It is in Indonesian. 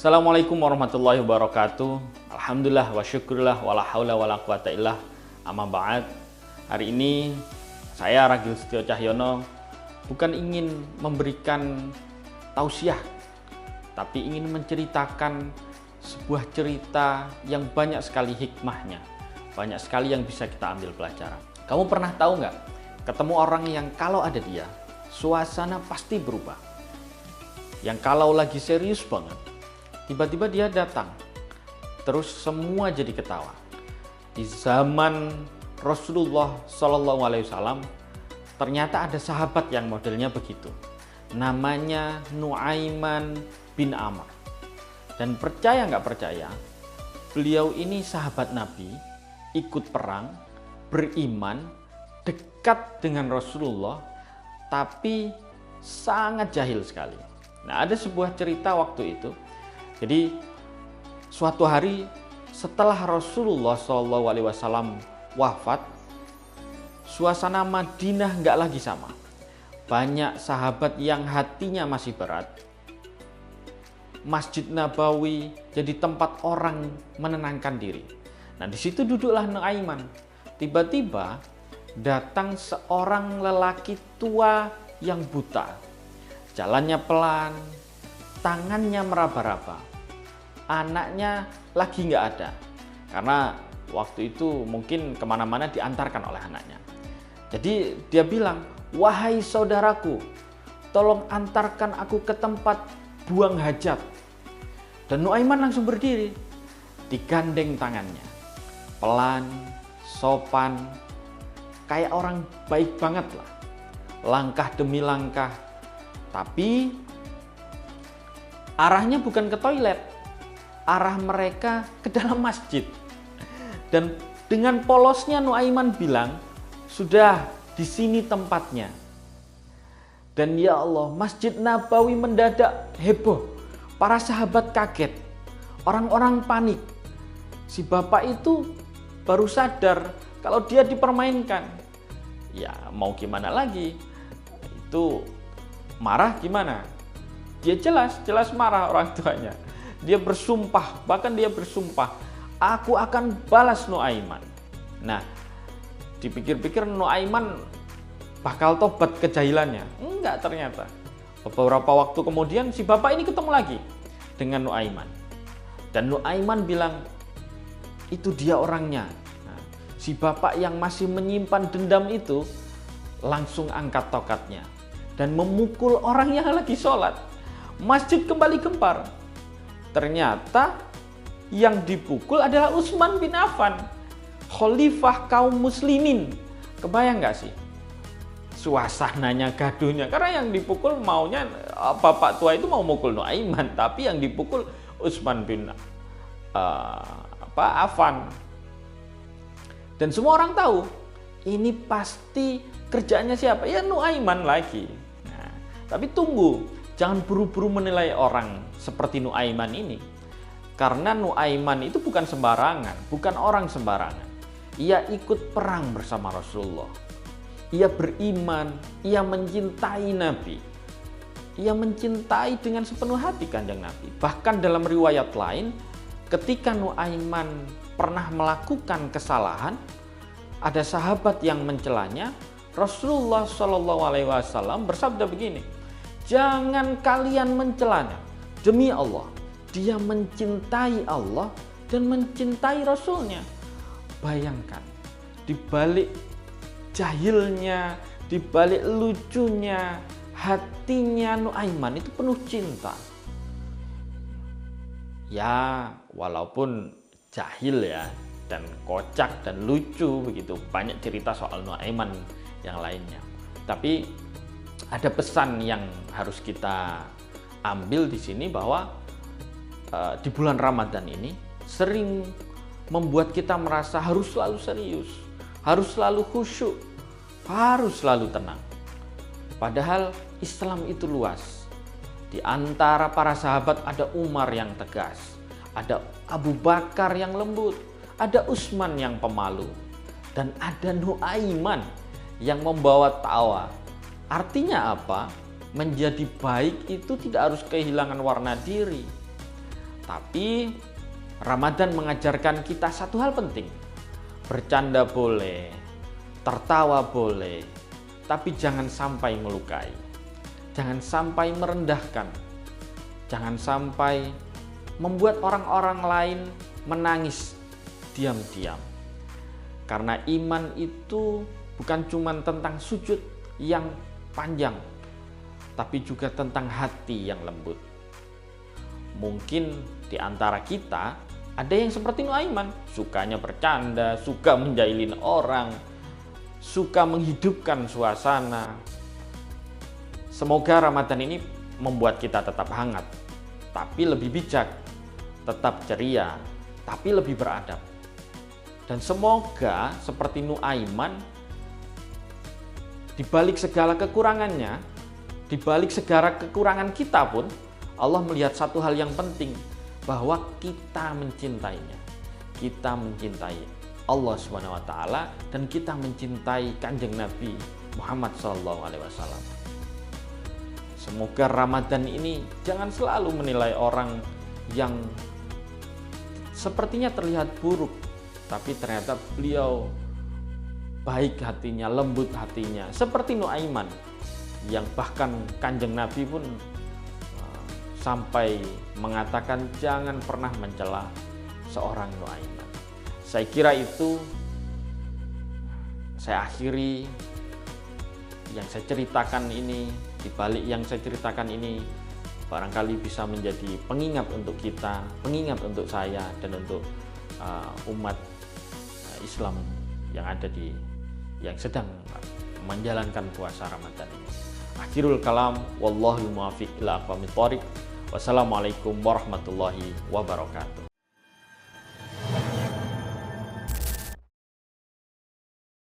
Assalamualaikum warahmatullahi wabarakatuh. Alhamdulillah wa syukurillah wa la haula wa la quwata illah amma ba'd. Hari ini saya Ragil Setio Cahyono bukan ingin memberikan tausiah, tapi ingin menceritakan sebuah cerita yang banyak sekali hikmahnya, banyak sekali yang bisa kita ambil pelajaran. Kamu pernah tahu nggak, ketemu orang yang kalau ada dia, suasana pasti berubah. Yang kalau lagi serius banget, tiba-tiba dia datang, terus semua jadi ketawa. Di zaman Rasulullah SAW, ternyata ada sahabat yang modelnya begitu. Namanya Nuaiman bin Amr. Dan percaya nggak percaya, beliau ini sahabat Nabi, ikut perang, beriman, dekat dengan Rasulullah, tapi sangat jahil sekali. Nah, ada sebuah cerita waktu itu. Jadi suatu hari setelah Rasulullah SAW wafat, suasana Madinah nggak lagi sama. Banyak sahabat yang hatinya masih berat. Masjid Nabawi jadi tempat orang menenangkan diri. Nah, di situ duduklah Nuaiman. Tiba-tiba datang seorang lelaki tua yang buta. Jalannya pelan, tangannya meraba-raba. Anaknya lagi nggak ada, karena waktu itu mungkin kemana-mana diantarkan oleh anaknya. Jadi dia bilang, "Wahai saudaraku, tolong antarkan aku ke tempat buang hajat." Dan Nuaiman langsung berdiri, digandeng tangannya, pelan, sopan, kayak orang baik banget lah, langkah demi langkah. Tapi arahnya bukan ke toilet, arah mereka ke dalam masjid. Dan dengan polosnya Nuaiman bilang, "Sudah, di sini tempatnya." Dan ya Allah, Masjid Nabawi mendadak heboh. Para sahabat kaget, orang-orang panik. Si bapak itu baru sadar kalau dia dipermainkan. Ya mau gimana lagi? Itu marah gimana? Dia jelas marah orang tuanya. Dia bersumpah, bahkan dia bersumpah, "Aku akan balas Nuaiman." Nah, dipikir-pikir Nuaiman bakal tobat kejahilannya. Enggak ternyata. Beberapa waktu kemudian si bapak ini ketemu lagi dengan Nuaiman. Dan Nuaiman bilang, "Itu dia orangnya." Nah, si bapak yang masih menyimpan dendam itu langsung angkat tokatnya dan memukul orang yang lagi sholat. Masjid kembali gempar. Ternyata yang dipukul adalah Utsman bin Affan, khalifah kaum muslimin. Kebayang nggak sih suasananya, gaduhnya? Karena yang dipukul maunya bapak tua itu mau mukul Nuaiman, tapi yang dipukul Utsman bin Affan. Dan semua orang tahu ini pasti kerjaannya siapa? Ya Nuaiman lagi. Nah, tapi tunggu, jangan buru-buru menilai orang seperti Nuaiman ini. Karena Nuaiman itu bukan sembarangan, bukan orang sembarangan. Ia ikut perang bersama Rasulullah. Ia beriman, ia mencintai Nabi. Ia mencintai dengan sepenuh hati Kanjeng Nabi. Bahkan dalam riwayat lain, ketika Nuaiman pernah melakukan kesalahan, ada sahabat yang mencelanya. Rasulullah SAW bersabda begini, "Jangan kalian mencelanya. Demi Allah, dia mencintai Allah dan mencintai Rasulnya." Bayangkan, di balik jahilnya, di balik lucunya, hatinya Nuaiman itu penuh cinta. Ya, walaupun jahil ya, dan kocak dan lucu begitu, banyak cerita soal Nuaiman yang lainnya. Tapi ada pesan yang harus kita ambil di sini, bahwa di bulan Ramadan ini sering membuat kita merasa harus selalu serius, harus selalu khusyuk, harus selalu tenang. Padahal Islam itu luas. Di antara para sahabat ada Umar yang tegas, ada Abu Bakar yang lembut, ada Utsman yang pemalu, dan ada Nuaiman yang membawa tawa. Artinya apa? Menjadi baik itu tidak harus kehilangan warna diri, Tapi Ramadan mengajarkan kita satu hal penting. Bercanda boleh, tertawa boleh, tapi jangan sampai melukai. Jangan sampai merendahkan. Jangan sampai membuat orang-orang lain menangis diam-diam. Karena iman itu bukan cuma tentang sujud yang panjang, tapi juga tentang hati yang lembut. Mungkin di antara kita ada yang seperti Nuaiman, sukanya bercanda, suka menjailin orang, suka menghidupkan suasana. Semoga Ramadan ini membuat kita tetap hangat, tapi lebih bijak, tetap ceria, tapi lebih beradab. Dan semoga seperti Nuaiman, di balik segala kekurangannya, di balik segala kekurangan kita pun, Allah melihat satu hal yang penting, bahwa kita mencintainya. Kita mencintai Allah SWT dan kita mencintai Kanjeng Nabi Muhammad SAW. Semoga Ramadan ini jangan selalu menilai orang yang sepertinya terlihat buruk, tapi ternyata beliau baik hatinya, lembut hatinya, seperti Nuaiman, yang bahkan Kanjeng Nabi pun sampai mengatakan jangan pernah mencela seorang Nuaiman. Saya kira itu saya akhiri yang saya ceritakan ini. Di balik yang saya ceritakan ini barangkali bisa menjadi pengingat untuk kita, pengingat untuk saya dan untuk umat Islam yang ada yang sedang menjalankan puasa Ramadan ini. Akhirul kalam, wallahul muwaffiq ila aqwamit thoriq. Wassalamualaikum warahmatullahi wabarakatuh.